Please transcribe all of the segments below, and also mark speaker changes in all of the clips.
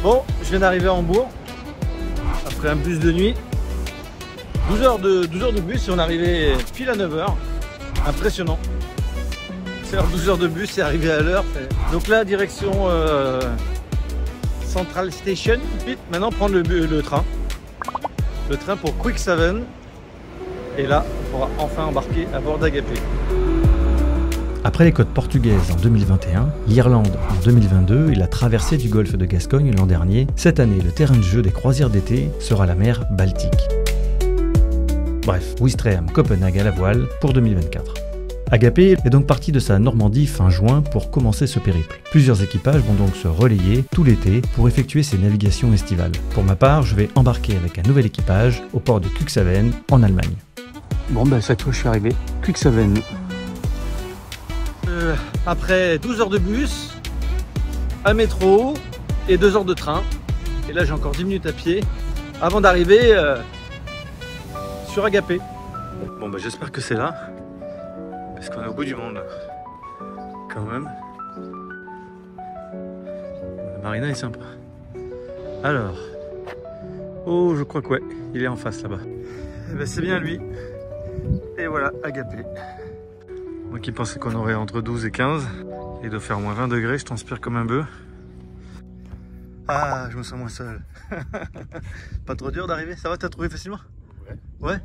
Speaker 1: Bon, je viens d'arriver à Hambourg, après un bus de nuit. 12 heures de bus et on est arrivé pile à 9 h. Impressionnant. C'est 12 heures de bus, c'est arrivé à l'heure. Donc là, direction Central Station. Vite, maintenant prendre le train. Le train pour Cuxhaven. Et là, on pourra enfin embarquer à bord d'Agapé.
Speaker 2: Après les côtes portugaises en 2021, l'Irlande en 2022 et la traversée du golfe de Gascogne l'an dernier, cette année, le terrain de jeu des croisières d'été sera la mer Baltique. Bref, Ouistreham, Copenhague à la voile pour 2024. Agapé est donc parti de sa Normandie fin juin pour commencer ce périple. Plusieurs équipages vont donc se relayer tout l'été pour effectuer ces navigations estivales. Pour ma part, je vais embarquer avec un nouvel équipage au port de Cuxhaven en Allemagne.
Speaker 3: Bon ben cette fois je suis arrivé, Cuxhaven.
Speaker 1: Après 12 heures de bus, un métro et 2 heures de train. Et là j'ai encore 10 minutes à pied avant d'arriver sur Agapé. Bon bah j'espère que c'est là. Parce qu'on est au bout du monde. Quand même. La marina est sympa. Alors. Oh je crois que ouais, il est en face là-bas. Eh ben c'est bien lui. Et voilà, Agapé. Moi qui pensais qu'on aurait entre 12 et 15, il doit faire moins 20 degrés, je transpire comme un bœuf. Ah, je me sens moins seul. Pas trop dur d'arriver? Ça va, t'as trouvé facilement? Ouais. Ouais.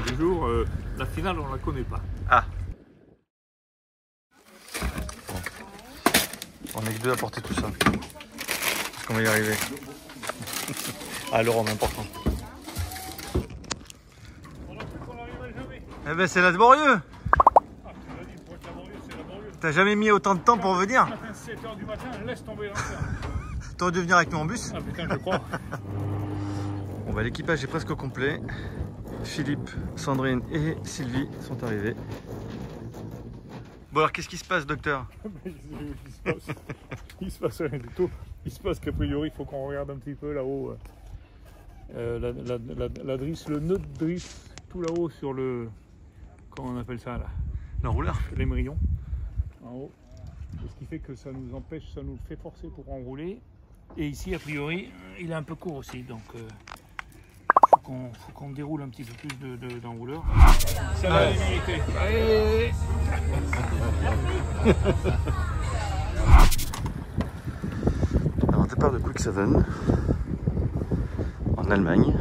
Speaker 4: Du jour, la finale on la connaît pas.
Speaker 1: Ah. Bon. On est que deux à porter tout ça. Est-ce qu'on va y arriver? Ah, l'euro important. Eh ben c'est laborieux. T'as jamais mis autant de temps pour venir?
Speaker 4: 7 h du matin, laisse tomber l'enfer.
Speaker 1: T'aurais dû venir avec nous en bus?
Speaker 4: Ah putain, je crois.
Speaker 1: Bon bah l'équipage est presque au complet. Philippe, Sandrine et Sylvie sont arrivés. Bon alors qu'est-ce qui se passe, docteur?
Speaker 4: Il se passe rien du tout. Il se passe qu'a priori il faut qu'on regarde un petit peu là-haut la drisse, le nœud de drisse tout là-haut sur le, comment on appelle ça là,
Speaker 1: l'enrouleur,
Speaker 4: l'émerillon en haut. Et ce qui fait que ça nous empêche, ça nous fait forcer pour enrouler. Et ici a priori il est un peu court aussi, donc faut qu'on déroule un petit peu plus d'enrouleur. Ça va les mériter. Allez.
Speaker 1: Alors départ de Cuxhaven en Allemagne.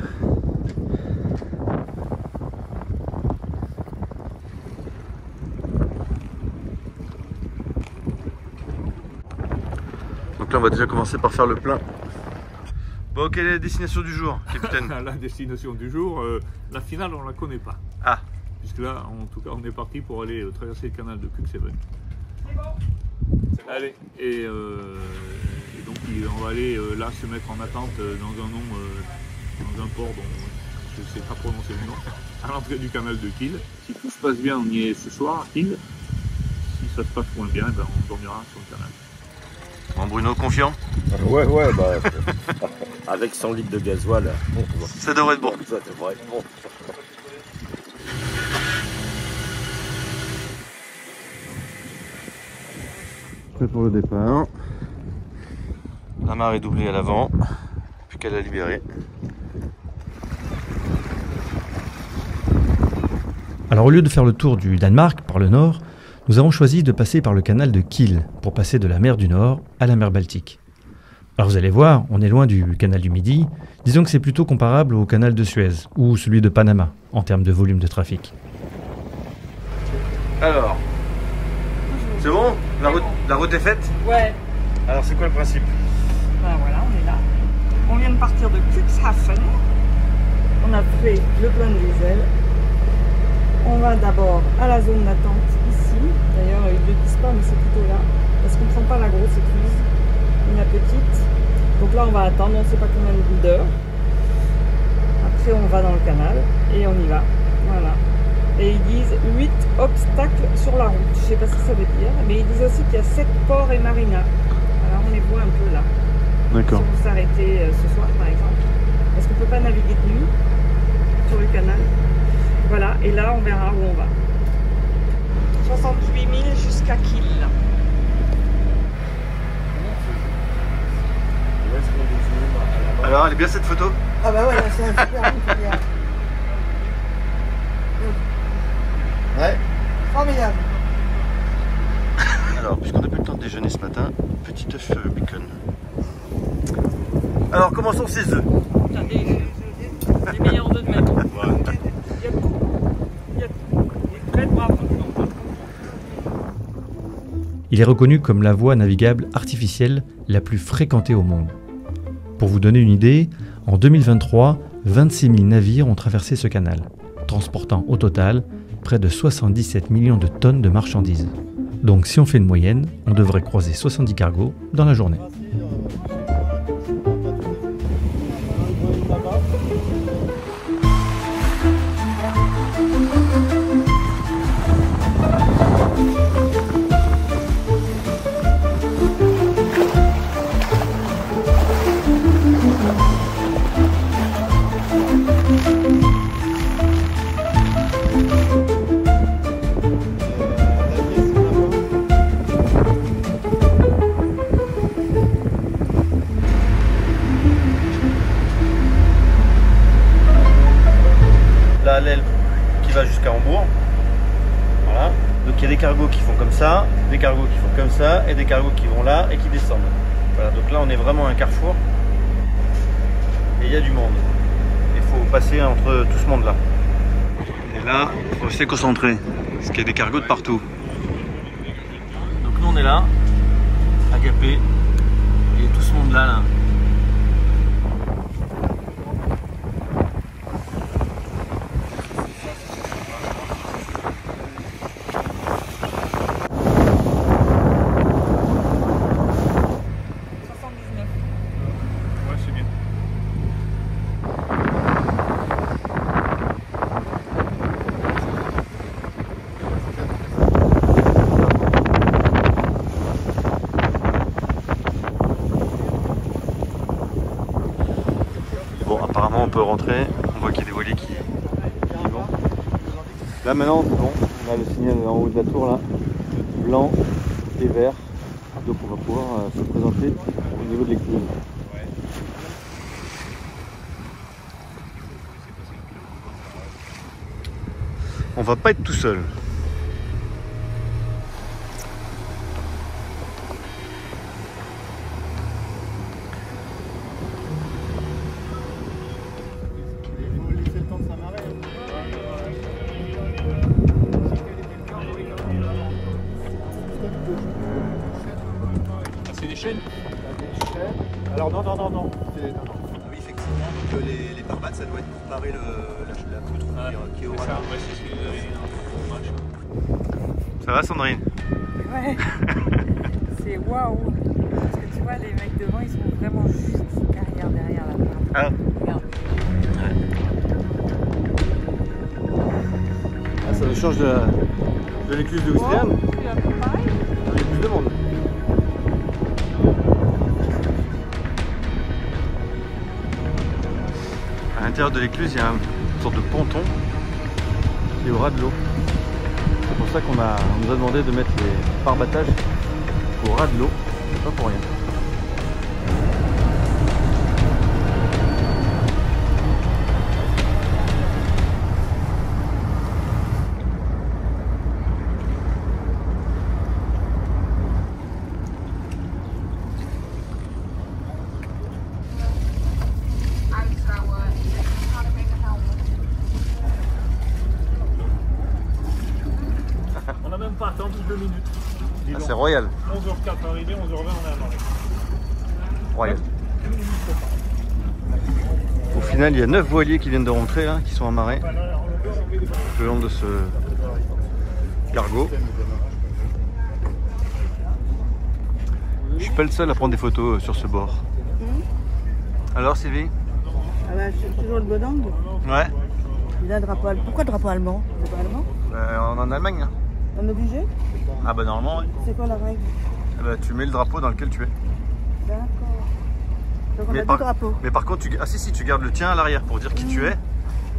Speaker 1: Donc là on va déjà commencer par faire le plein. Bon, quelle est la destination du jour, capitaine?
Speaker 4: La destination du jour, la finale on la connaît pas.
Speaker 1: Ah.
Speaker 4: Puisque là, en tout cas, on est parti pour aller traverser le canal de Cuxhaven. Allez, et donc on va aller là se mettre en attente dans un port dont je ne sais pas prononcer le nom, à l'entrée du canal de Kiel. Si tout se passe bien, on y est ce soir à Kiel. Si ça se passe moins bien, ben, on dormira sur le canal.
Speaker 1: Bon, Bruno, confiant?
Speaker 5: Ouais, bah, avec 100 litres de gasoil,
Speaker 1: ça devrait être bon.
Speaker 5: Ça devrait être bon.
Speaker 1: Prêt pour le départ. La mare est doublée à l'avant, plus qu'à la libérer.
Speaker 2: Alors au lieu de faire le tour du Danemark par le nord, nous avons choisi de passer par le canal de Kiel pour passer de la mer du Nord à la mer Baltique. Alors vous allez voir, on est loin du canal du Midi, disons que c'est plutôt comparable au canal de Suez ou celui de Panama en termes de volume de trafic.
Speaker 1: Alors, c'est bon? La route est faite?
Speaker 6: Ouais.
Speaker 1: Alors c'est quoi le principe?
Speaker 6: Ben voilà, on est là. On vient de partir de Cuxhaven. On a fait le plein de diesel. On va d'abord à la zone d'attente ici. D'ailleurs, ils ne le disent pas, mais c'est plutôt là. Parce qu'on ne prend pas la grosse écluse, mais la petite. Donc là, on va attendre, on ne sait pas combien d'heures. après on va dans le canal et on y va. Voilà. Et ils disent 8 obstacles sur la route. Je sais pas ce que ça veut dire, mais ils disent aussi qu'il y a 7 ports et marinas. Voilà, on les voit un peu là.
Speaker 1: D'accord.
Speaker 6: Si vous s'arrêtez ce soir par exemple. Parce qu'on peut pas naviguer de nuit sur le canal. Voilà, et là on verra où on va. 68 000 jusqu'à Kiel.
Speaker 1: Alors, elle est bien cette photo?
Speaker 7: Ah bah ouais, c'est un super bien.
Speaker 1: Ouais.
Speaker 7: Formidable.
Speaker 1: Alors, puisqu'on n'a plus le temps de déjeuner ce matin, petit œuf bacon. Alors, commençons ces œufs.
Speaker 6: Les meilleurs œufs de ma vie. Il y a tout. Il y a tout. Il est très brave.
Speaker 2: Il est reconnu comme la voie navigable artificielle la plus fréquentée au monde. Pour vous donner une idée, en 2023, 26 000 navires ont traversé ce canal, transportant au total près de 77 millions de tonnes de marchandises. Donc si on fait une moyenne, on devrait croiser 70 cargos dans la journée.
Speaker 1: Là, l'aile qui va jusqu'à Hambourg. Voilà. Donc il y a des cargos qui font comme ça, des cargos qui font comme ça, et des cargos qui vont là et qui descendent. Voilà, donc là on est vraiment à un carrefour. Et il y a du monde. Il faut passer entre tout ce monde-là. Et là, il faut rester concentré, parce qu'il y a des cargos de partout. Donc nous on est là, à Gapé, et tout ce monde-là, là. Bon, apparemment on peut rentrer, on voit qu'il y a des voiliers qui vont. Là maintenant c'est bon, on a le signal en haut de la tour là, blanc et vert, donc on va pouvoir se présenter au niveau de l'écluse. On va pas être tout seul.
Speaker 4: C'est des chaînes.
Speaker 1: Alors non.
Speaker 8: Oui, effectivement, donc les barbates, ça doit être pour parer la poutre qui est au radar.
Speaker 1: Ça va Sandrine?
Speaker 6: Ouais. C'est waouh. Parce que tu vois, les mecs devant, ils sont vraiment juste derrière la barre.
Speaker 1: Ah.
Speaker 6: Regarde.
Speaker 1: Ah, ça nous change de l'écluse de Ouistreham.
Speaker 6: Wow, tu as fait pareil?
Speaker 1: Il y a plus de monde. À l'intérieur de l'écluse, il y a une sorte de ponton qui est au ras de l'eau. C'est pour ça qu'on nous a demandé de mettre les pare-battages au ras de l'eau. C'est pas pour rien.
Speaker 4: On n'a même pas attendu 2 minutes.
Speaker 1: Ah, c'est royal.
Speaker 4: 11h04 arrivé, 11h20 on est à Marais.
Speaker 1: Royal. Au final, il y a 9 voiliers qui viennent de rentrer, là, qui sont amarrés le long de ce cargo. Je suis pas le seul à prendre des photos sur ce bord. Alors Sylvie?
Speaker 7: Ah bah, c'est toujours le bon angle.
Speaker 1: Ouais.
Speaker 7: Il a un drapeau allemand. Pourquoi drapeau allemand? C'est pas allemand?
Speaker 1: On est en Allemagne là.
Speaker 7: On est obligé?
Speaker 1: Ah bah normalement oui.
Speaker 7: C'est quoi la règle?
Speaker 1: Tu mets le drapeau dans lequel tu es.
Speaker 7: D'accord. Donc on
Speaker 1: Mais
Speaker 7: a
Speaker 1: par-
Speaker 7: deux drapeaux.
Speaker 1: Mais par contre, tu gardes le tien à l'arrière pour dire qui tu es.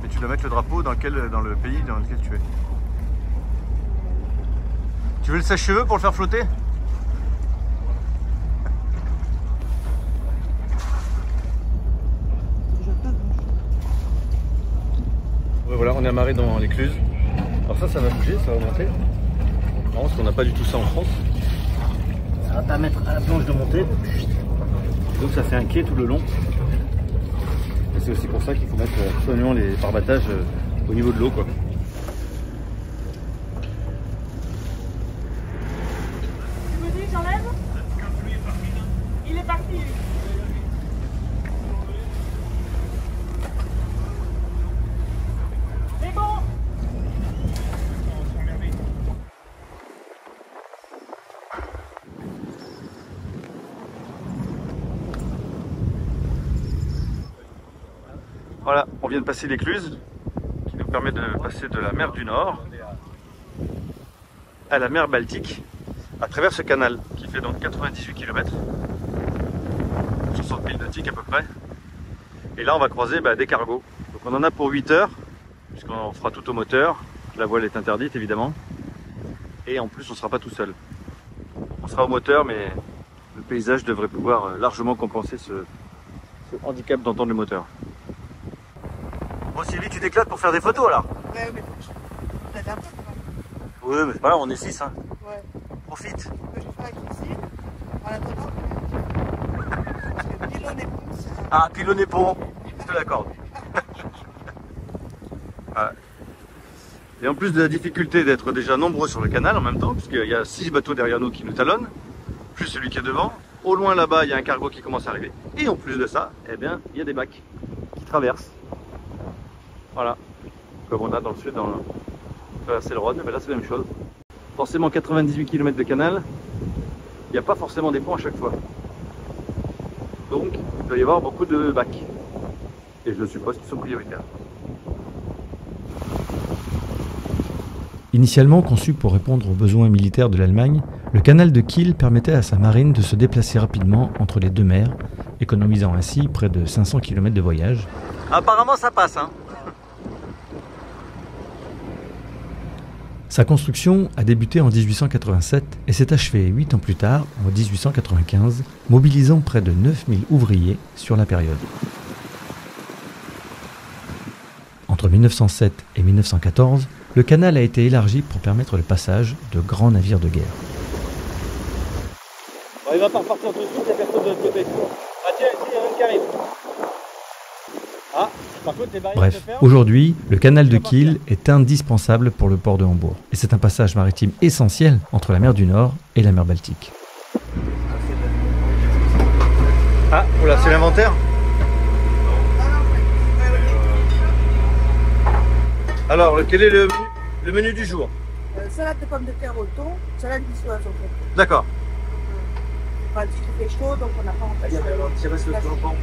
Speaker 1: Mais tu dois mettre le drapeau dans le pays dans lequel tu es. Tu veux le sèche-cheveux pour le faire flotter? Ouais, voilà, on est amarré dans l'écluse. Alors ça va bouger, ça va monter. Non, parce qu'on n'a pas du tout ça en France. Ça va permettre à la planche de monter. Donc ça fait un quai tout le long. Et c'est aussi pour ça qu'il faut mettre soigneusement les parbattages au niveau de l'eau, quoi.
Speaker 6: Tu me dis, j'enlève? Il est parti. C'est bon.
Speaker 1: Voilà, on vient de passer l'écluse qui nous permet de passer de la mer du Nord à la mer Baltique à travers ce canal qui fait donc 98 km, 60 000 nautiques à peu près. Et là on va croiser des cargos. Donc on en a pour 8 heures puisqu'on fera tout au moteur. La voile est interdite évidemment. Et en plus on ne sera pas tout seul. On sera au moteur mais le paysage devrait pouvoir largement compenser ce handicap d'entendre le moteur. Bon Sylvie, tu t'éclates pour faire des photos là?
Speaker 7: Ouais, mais peut-être un peu quand même.
Speaker 1: Oui, mais c'est pas là, on est 6 hein.
Speaker 7: Ouais.
Speaker 1: Profite.
Speaker 7: Ce que je vais faire avec ici, en attendant parce que pylône et pont, ça...
Speaker 1: Ah, pylône et pont, je te l'accorde. Voilà. Et en plus de la difficulté d'être déjà nombreux sur le canal en même temps, puisqu'il y a 6 bateaux derrière nous qui nous talonnent, plus celui qui est devant, au loin là-bas il y a un cargo qui commence à arriver. Et en plus de ça, eh bien, il y a des bacs qui traversent. Voilà, comme on a dans le sud, dans le Rhône, mais là c'est la même chose. Forcément 98 km de canal, il n'y a pas forcément des ponts à chaque fois. Donc il doit y avoir beaucoup de bacs. Et je suppose qu'ils sont prioritaires.
Speaker 2: Initialement conçu pour répondre aux besoins militaires de l'Allemagne, le canal de Kiel permettait à sa marine de se déplacer rapidement entre les deux mers, économisant ainsi près de 500 km de voyage.
Speaker 1: Apparemment ça passe hein.
Speaker 2: Sa construction a débuté en 1887 et s'est achevée 8 ans plus tard, en 1895, mobilisant près de 9000 ouvriers sur la période. Entre 1907 et 1914, le canal a été élargi pour permettre le passage de grands navires de guerre.
Speaker 1: Bon, il va pas repartir tout de suite, il n'y a personne de l'autre côté. Ah tiens, ici il y a un qui arrive. Ah, par contre les barrières se
Speaker 2: Bref,
Speaker 1: ferment.
Speaker 2: aujourd'hui, le canal de Kiel est indispensable pour le port de Hambourg. Et c'est un passage maritime essentiel entre la mer du Nord et la mer Baltique.
Speaker 1: Ah, oula, c'est l'inventaire. Alors, quel est le menu du jour?
Speaker 7: Salade de pommes de terre au thon, salade d'issoise en fait.
Speaker 1: D'accord.
Speaker 7: Pas ce qui fait chaud, donc on n'a pas envie de...
Speaker 1: Il reste le tampon,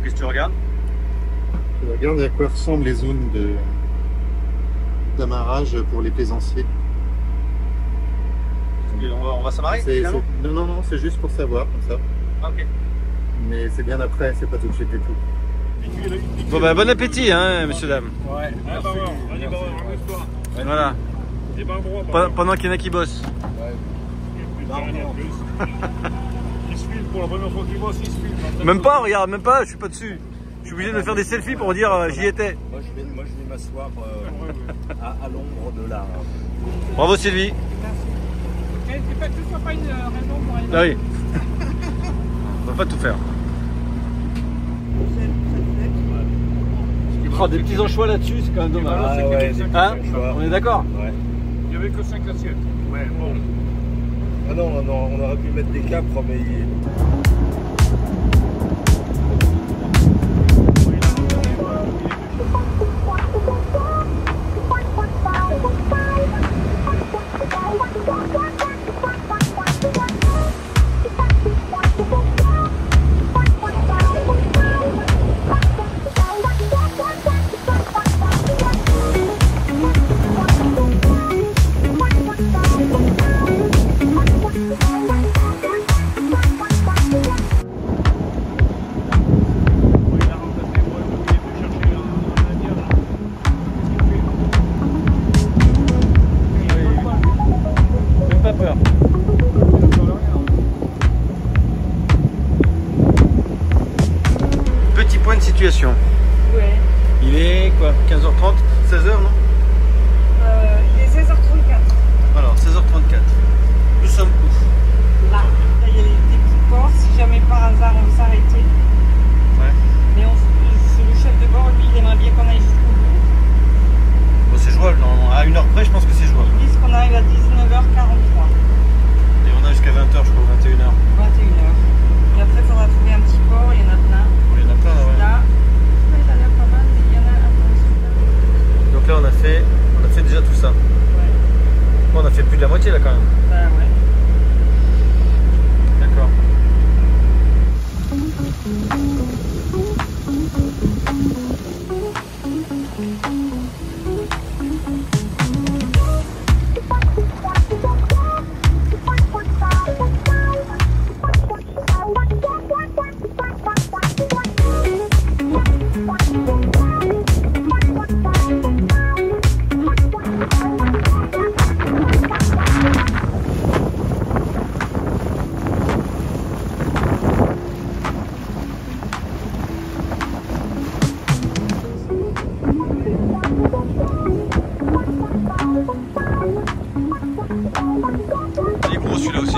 Speaker 1: Qu'est-ce que tu regardes?
Speaker 9: Je regarde à quoi ressemblent les zones d'amarrage pour les plaisanciers.
Speaker 1: On va s'amarrer finalement?
Speaker 9: Non, c'est juste pour savoir comme ça.
Speaker 1: Ah, ok.
Speaker 9: Mais c'est bien après, c'est pas tout de suite du tout.
Speaker 1: Bon bon appétit hein, messieurs dames.
Speaker 4: Ouais, ah bah ouais, allez, bah amuse-toi.
Speaker 1: Voilà.
Speaker 4: Et ben bon,
Speaker 1: Pendant qu'il y en a qui bossent.
Speaker 4: Il se filme pour la première fois qu'il bosse, il se filme.
Speaker 1: Même pas, regarde, même pas, je suis pas dessus. Je suis obligé de faire des selfies pour dire j'y étais.
Speaker 8: Moi je vais m'asseoir à l'ombre de la...
Speaker 1: Bravo Sylvie.
Speaker 6: C'est pas que ce soit pas une raison pour aller.
Speaker 1: Ah oui. On va pas tout faire. Oh, des petits anchois là-dessus, c'est quand même dommage.
Speaker 8: Ah ouais,
Speaker 1: hein? On est d'accord?
Speaker 8: Ouais.
Speaker 4: n'y avait que 5 assiettes. Ouais, bon.
Speaker 9: Ah non, on aurait pu mettre des capres, mais
Speaker 1: Petit point de situation.
Speaker 6: Ouais.
Speaker 1: Il est quoi, 15h30, 16h non?
Speaker 6: Il est 16h34.
Speaker 1: Alors 16h34. Nous sommes où?
Speaker 6: Là, il y a des petits ports. Si jamais par hasard on veut s'arrêter.
Speaker 1: Ouais.
Speaker 6: Mais le chef de bord, lui, il aimerait bien qu'on aille jusqu'au bout.
Speaker 1: Bon, c'est jouable normalement. À 1h près, je pense que c'est jouable.
Speaker 6: Ils disent qu'on arrive à 19h43.
Speaker 1: Et on a jusqu'à 20h, je crois, 21h.
Speaker 6: 21h. Et après, il faudra trouver un petit port. Il y en a plein.
Speaker 1: Il y en a plein là, ouais.
Speaker 6: Là, il a l'air pas mal, mais il y en a un peu.
Speaker 1: Donc là, on a fait déjà tout ça.
Speaker 6: Ouais.
Speaker 1: Bon, on a fait plus de la moitié là quand même.
Speaker 6: Bah ouais.
Speaker 1: D'accord. Il est gros celui-là aussi.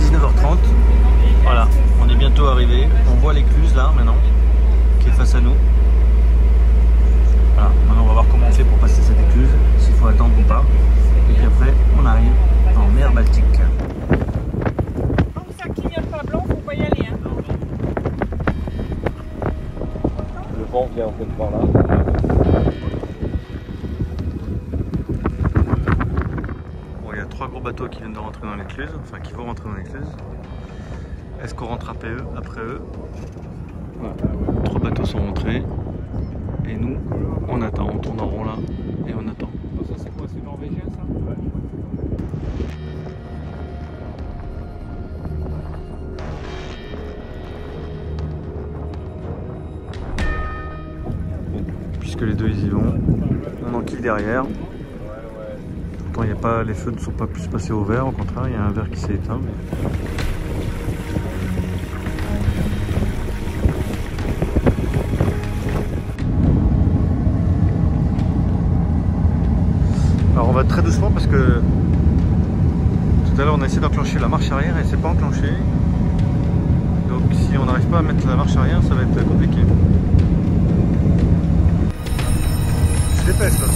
Speaker 1: 19h30. Voilà, on est bientôt arrivé. On voit l'écluse là maintenant, qui est face à nous. Voilà, maintenant on va voir comment on fait pour passer cette écluse, s'il faut attendre ou pas. Et puis après, on arrive en mer Baltique.
Speaker 6: Tant que ça clignote pas blanc, faut pas y aller. Hein.
Speaker 5: Le vent vient un peu de par là.
Speaker 1: Bon, il y a 3 gros bateaux qui viennent de rentrer dans l'écluse, enfin qui vont rentrer dans l'écluse. Est-ce qu'on rentre après eux? 3 bateaux sont rentrés. Et nous, on attend, on tourne en rond là et on attend.
Speaker 4: Ça c'est quoi? C'est norvégien ça?
Speaker 1: Puisque les deux ils y vont, on enquille derrière. Pourtant il y a pas, les feux ne sont pas plus passés au vert, au contraire il y a un verre qui s'est éteint. Alors on va très doucement parce que tout à l'heure on a essayé d'enclencher la marche arrière et c'est pas enclenché. Donc si on n'arrive pas à mettre la marche arrière, ça va être compliqué. Je dépêche là.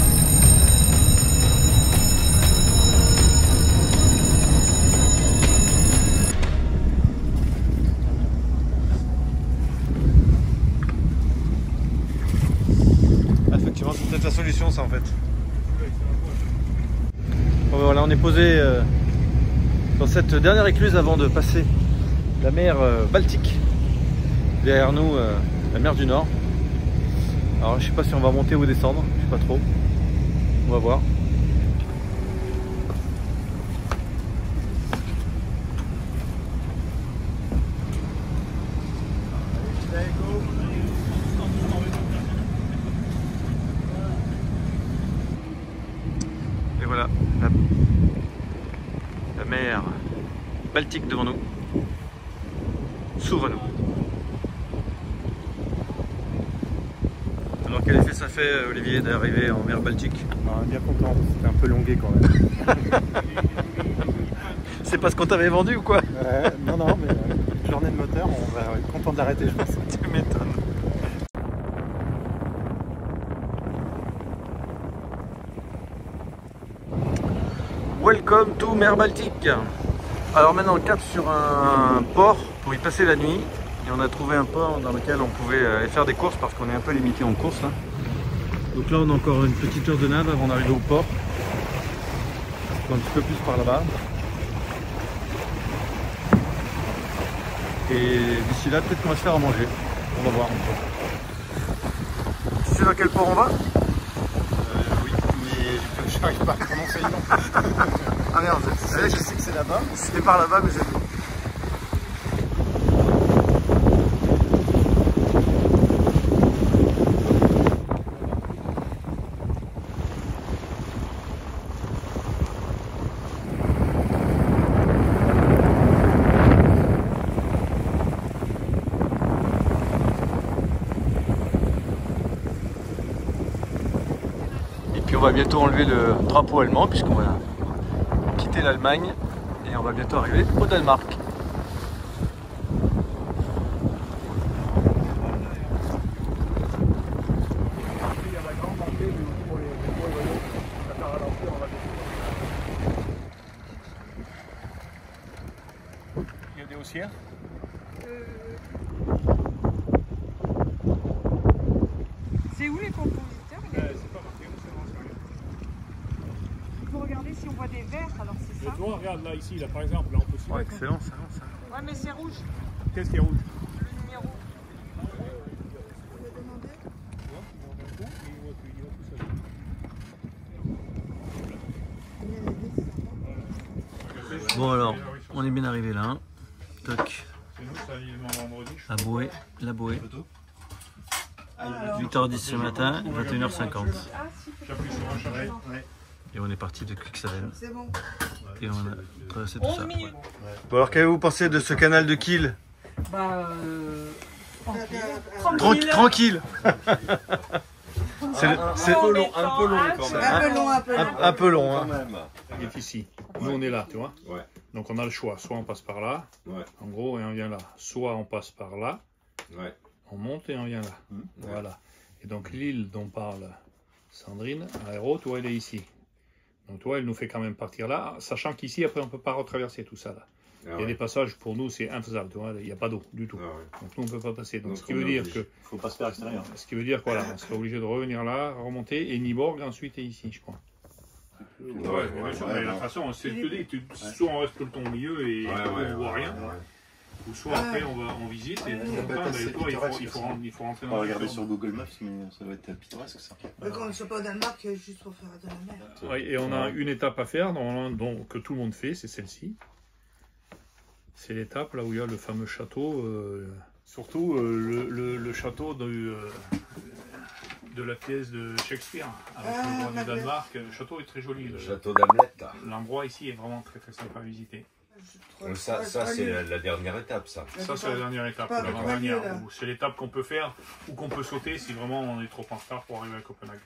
Speaker 1: Ah, effectivement, c'est peut-être la solution ça en fait. Bon, ben voilà, on est posé dans cette dernière écluse avant de passer la mer Baltique. Derrière nous, la mer du Nord. Alors je sais pas si on va monter ou descendre, je sais pas trop. On va voir. Et voilà, la mer Baltique devant nous. S'ouvre à nous. Alors quel effet ça fait, Olivier, d'arriver en mer Baltique?
Speaker 3: Bien content, c'était un peu longué quand même.
Speaker 1: C'est pas ce qu'on t'avait vendu ou quoi?
Speaker 3: Non, mais journée de moteur, on va être content d'arrêter, je pense.
Speaker 1: Tu m'étonnes. Welcome to Mer Baltique. Alors maintenant on cap sur un port pour y passer la nuit. Et on a trouvé un port dans lequel on pouvait aller faire des courses parce qu'on est un peu limité en course là. Donc là on a encore une petite heure de nave avant d'arriver au port. Un petit peu plus par là-bas. Et d'ici là peut-être qu'on va se faire à manger. On va voir un peu. Tu sais dans quel port on va?
Speaker 3: Oui, mais je n'arrive pas à prononcer le nom.
Speaker 1: Ah merde,
Speaker 3: Je sais que c'est là-bas.
Speaker 1: c'était par là-bas mais j'ai... On va bientôt enlever le drapeau allemand puisqu'on va quitter l'Allemagne et on va bientôt arriver au Danemark.
Speaker 4: Il y a des haussières.
Speaker 6: C'est où les compositeurs?
Speaker 4: C'est pas marqué, on sait rien.
Speaker 6: Il faut regarder si on voit des verts, alors c'est ça.
Speaker 4: Tu vois, regarde là, ici, là par exemple, là on peut s'y mettre.
Speaker 1: Excellent ça.
Speaker 6: Ouais, mais c'est rouge,
Speaker 4: Qu'est-ce qui est rouge?
Speaker 6: le numéro.
Speaker 1: Bon alors, on est bien arrivé là. Toc,
Speaker 4: C'est nous, ça y est, vendredi.
Speaker 1: à Boé, la Boé. 8h10 ce matin, 21h50.
Speaker 4: J'appuie sur un chalet.
Speaker 1: Et on est parti de Cuxhaven.
Speaker 7: C'est bon.
Speaker 1: Et on a traversé tout
Speaker 6: 11
Speaker 1: ça.
Speaker 6: minutes.
Speaker 1: Bon alors qu'avez-vous pensé de ce canal de Kiel?
Speaker 6: Bah, tranquille.
Speaker 1: Tranquille. C'est
Speaker 6: Un peu long
Speaker 3: Un peu long quand même.
Speaker 7: Un peu long, un peu long.
Speaker 1: un peu long.
Speaker 3: Quand
Speaker 1: Hein.
Speaker 3: même.
Speaker 4: Il est ici. Nous on est là, tu vois.
Speaker 3: Ouais.
Speaker 4: Donc on a le choix. Soit on passe par là,
Speaker 3: Ouais.
Speaker 4: en gros, et on vient là. Soit on passe par là,
Speaker 3: Ouais.
Speaker 4: on monte et on vient là. Voilà. Et donc l'île dont parle Sandrine, Aéro, toi elle est ici. Donc toi elle nous fait quand même partir là, sachant qu'ici après on ne peut pas retraverser tout ça là. Il y a des passages pour nous c'est infaisable, tu vois, il n'y a pas d'eau du tout. Donc nous on ne peut pas passer. Donc ce qui veut dire que...
Speaker 8: Faut passer par l'extérieur.
Speaker 4: Ce qui veut dire quoi là, on serait obligé de revenir là, remonter, et Nyborg ensuite est ici je crois. Ouais, bien sûr, mais de toute façon c'est ce que je dis, soit on reste tout le temps au milieu et on ne voit rien. Ou soit après on visite et tout le temps, il faut rentrer dans
Speaker 8: On va
Speaker 4: la
Speaker 8: regarder
Speaker 4: maison.
Speaker 8: sur Google Maps, mais ça va être pittoresque ça.
Speaker 7: Mais quand on ne soit pas au Danemark, juste pour faire de la mer.
Speaker 4: Ouais, et on a une étape à faire que tout le monde fait, c'est celle-ci. C'est l'étape là où il y a le fameux château, surtout le château de la pièce de Shakespeare, avec le roi du Danemark. Le château est très joli.
Speaker 5: Le château d'Hamlet, là.
Speaker 4: L'endroit ici est vraiment très très sympa à visiter.
Speaker 5: Ça c'est la dernière étape, ça.
Speaker 4: Ça, c'est la dernière étape.
Speaker 7: Pas
Speaker 4: La
Speaker 7: de
Speaker 4: dernière,
Speaker 7: là.
Speaker 4: c'est l'étape qu'on peut faire ou qu'on peut sauter si vraiment on est trop en retard pour arriver à Copenhague.